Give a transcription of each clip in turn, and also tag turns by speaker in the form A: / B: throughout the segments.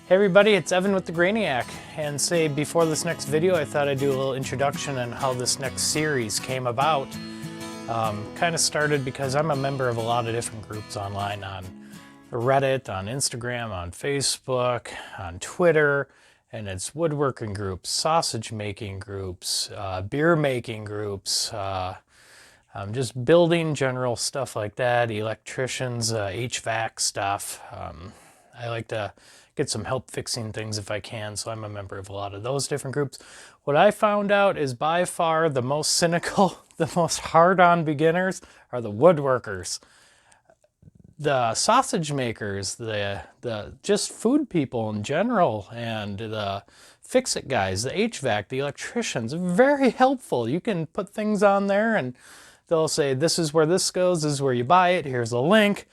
A: Hey everybody, it's Evan with the Grainiac, and say before this next video I thought I'd do a little introduction on how this next series came about. Kind of started because I'm a member of a lot of different groups online on Reddit, on Instagram, on Facebook, on Twitter, and it's woodworking groups, sausage making groups, beer making groups, just building general stuff like that, electricians, HVAC stuff. I like to get some help fixing things if I can, so I'm a member of a lot of those different groups. What I found out is by far the most cynical, the most hard-on beginners are the woodworkers. The sausage makers, the just food people in general, and the fix-it guys, the HVAC, the electricians, very helpful. You can put things on there and they'll say, this is where this goes, this is where you buy it, here's a link.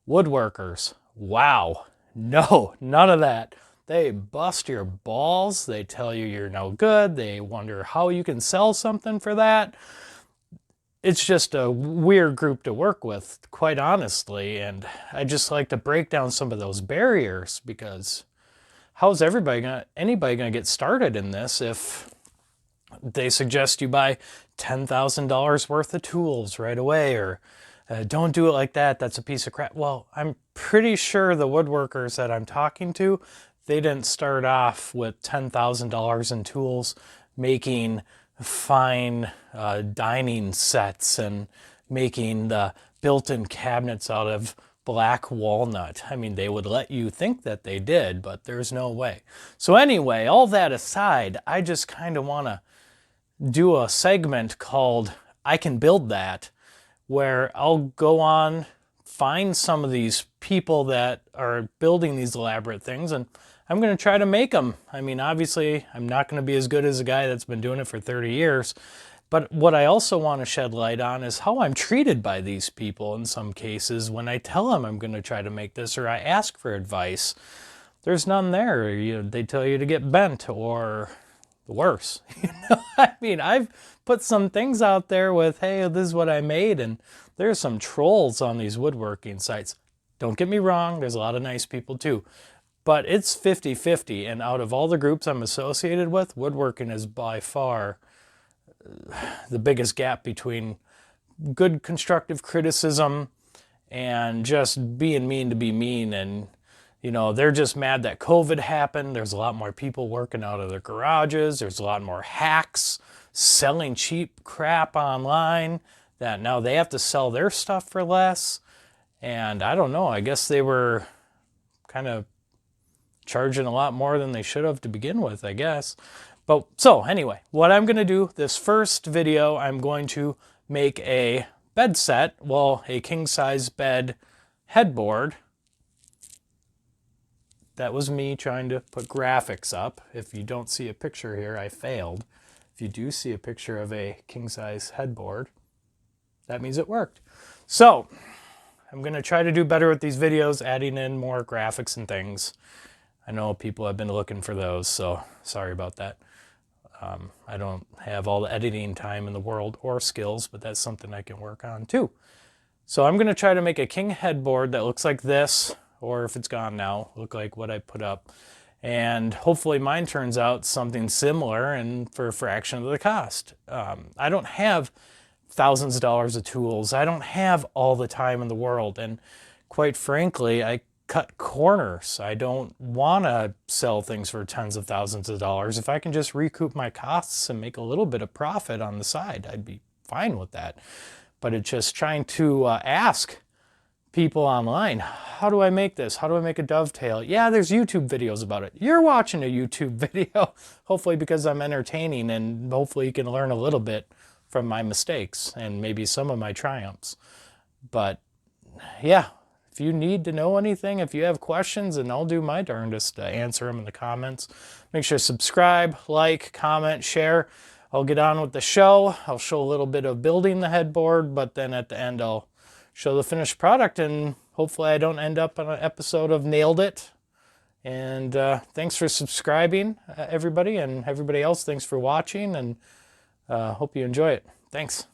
A: Woodworkers, wow. No, none of that. They bust your balls. They tell you you're no good. They wonder how you can sell something for that. It's just a weird group to work with, quite honestly. And I just like to break down some of those barriers, because how's anybody gonna get started in this if they suggest you buy $10,000 worth of tools right away, or don't do it like that, that's a piece of crap. Well, I'm pretty sure the woodworkers that I'm talking to, they didn't start off with $10,000 in tools making fine dining sets and making the built-in cabinets out of black walnut. I mean, they would let you think that they did, but there's no way. So anyway, all that aside, I just kind of want to do a segment called I Can Build That, where I'll go on, find some of these people that are building these elaborate things, and I'm going to try to make them. I mean, obviously, I'm not going to be as good as a guy that's been doing it for 30 years, but what I also want to shed light on is how I'm treated by these people in some cases when I tell them I'm going to try to make this, or I ask for advice. There's none there. They tell you to get bent, or worse. I mean, I've put some things out there with, hey, this is what I made, and there's some trolls on these woodworking sites. Don't get me wrong, there's a lot of nice people too, but it's 50-50, and out of all the groups I'm associated with, woodworking is by far the biggest gap between good constructive criticism and just being mean to be mean. And they're just mad that COVID happened. There's a lot more people working out of their garages. There's a lot more hacks selling cheap crap online that now they have to sell their stuff for less. And I don't know, I guess they were kind of charging a lot more than they should have to begin with, I guess. But so anyway, what I'm going to do, this first video, I'm going to make a bed set, well, a king-size bed headboard. That was me trying to put graphics up. If you don't see a picture here, I failed. If you do see a picture of a king-size headboard, that means it worked. So I'm going to try to do better with these videos, adding in more graphics and things. I know people have been looking for those, so sorry about that. I don't have all the editing time in the world or skills, but that's something I can work on too. So I'm going to try to make a king headboard that looks like this, or if it's gone now, look like what I put up. And hopefully mine turns out something similar and for a fraction of the cost. I don't have thousands of dollars of tools. I don't have all the time in the world. And quite frankly, I cut corners. I don't want to sell things for tens of thousands of dollars. If I can just recoup my costs and make a little bit of profit on the side, I'd be fine with that. But it's just trying to ask people online, how do I make this? How do I make a dovetail? Yeah, there's YouTube videos about it. You're watching a YouTube video, hopefully because I'm entertaining, and hopefully you can learn a little bit from my mistakes and maybe some of my triumphs. But yeah, if you need to know anything, if you have questions, and I'll do my darndest to answer them in the comments. Make sure to subscribe, like, comment, share. I'll get on with the show. I'll show a little bit of building the headboard, but then at the end I'll show the finished product, and hopefully I don't end up on an episode of Nailed It. And thanks for subscribing, everybody, and everybody else, thanks for watching, and hope you enjoy it. Thanks.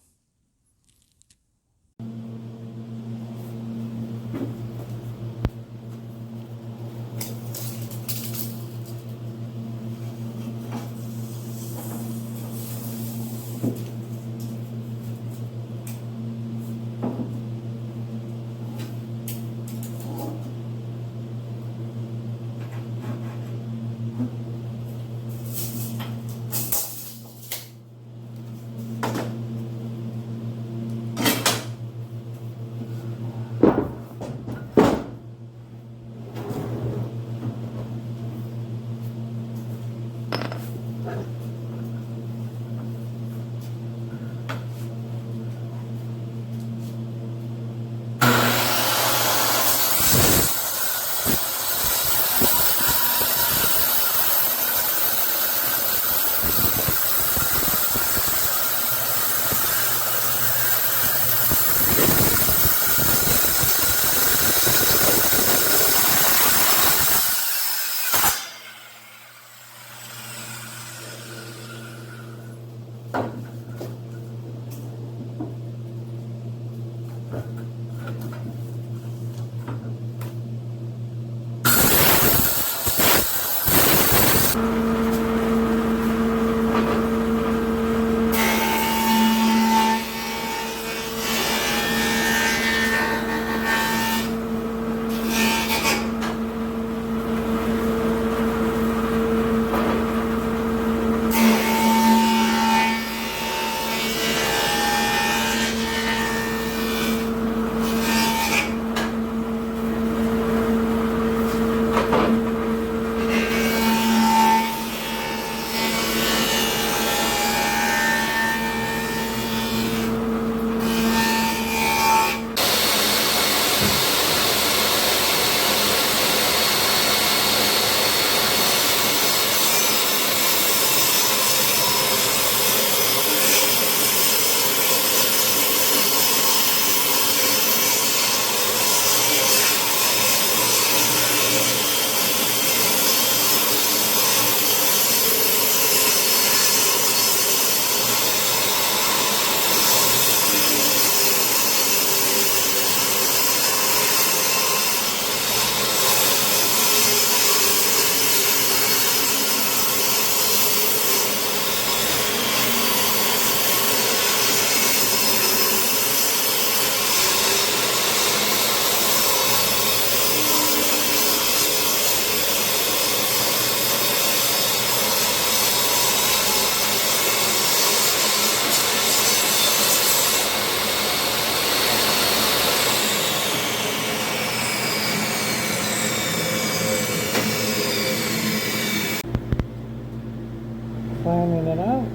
A: Climbing it out.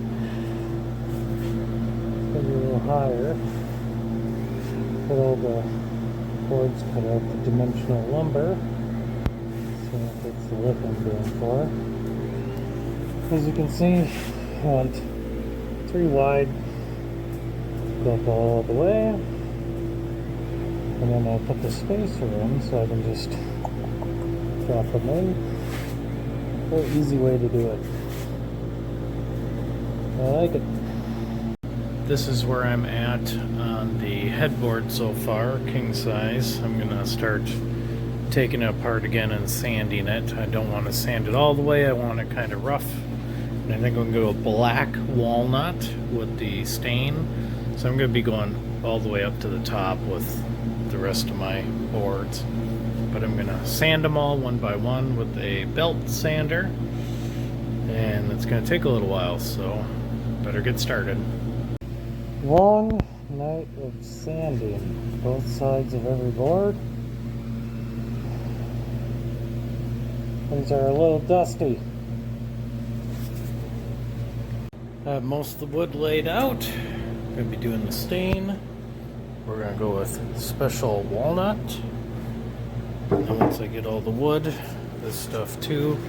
A: It's gonna be a little higher. Put all the boards cut out the dimensional lumber. See if it's the look I'm going for. As you can see, I want 3 wide, go up all the way, and then I put the spacer in so I can just drop them in. Very easy way to do it. I like it. This is where I'm at on the headboard so far, king size. I'm gonna start taking it apart again and sanding it. I don't want to sand it all the way, I want it kind of rough. And I think I'm gonna go black walnut with the stain. So I'm gonna be going all the way up to the top with the rest of my boards. But I'm gonna sand them all one by one with a belt sander. And it's gonna take a little while, so better get started. Long night of sanding both sides of every board. These are a little dusty. Most of the wood laid out. I'm gonna be doing the stain. We're gonna go with special walnut. And once I get all the wood, this stuff too,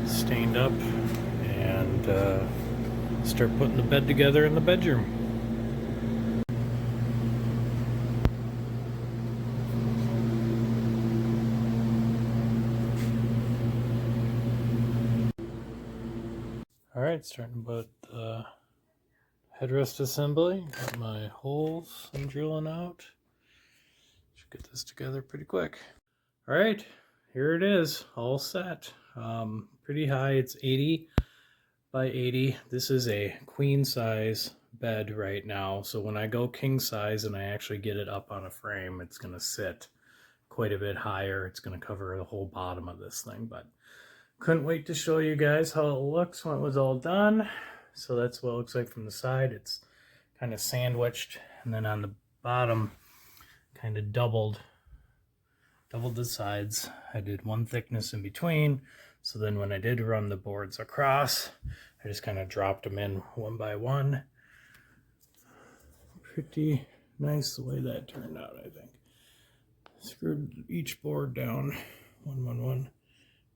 A: stained up, and start putting the bed together in the bedroom. Alright, starting to put the headrest assembly. Got my holes I'm drilling out. Should get this together pretty quick. Alright, here it is, all set. Pretty high, it's 80 by 80. This is a queen size bed right now, so when I go king size and I actually get it up on a frame, it's going to sit quite a bit higher. It's going to cover the whole bottom of this thing, but couldn't wait to show you guys how it looks when it was all done. So that's what it looks like from the side. It's kind of sandwiched, and then on the bottom kind of doubled the sides. I did one thickness in between, so then when I did run the boards across, I just kind of dropped them in one by one. Pretty nice the way that turned out, I think. Screwed each board down, one,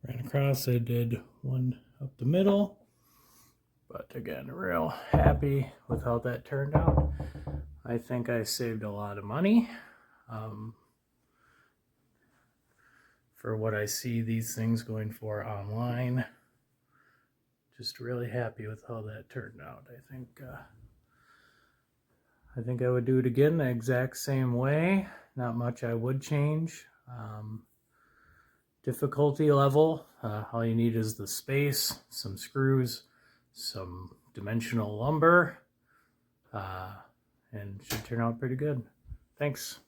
A: ran across. I did one up the middle, but again, real happy with how that turned out. I think I saved a lot of money. For what I see these things going for online. Just really happy with how that turned out. I think I would do it again the exact same way. Not much I would change. difficulty level. All you need is the space, some screws, some dimensional lumber, and should turn out pretty good. Thanks.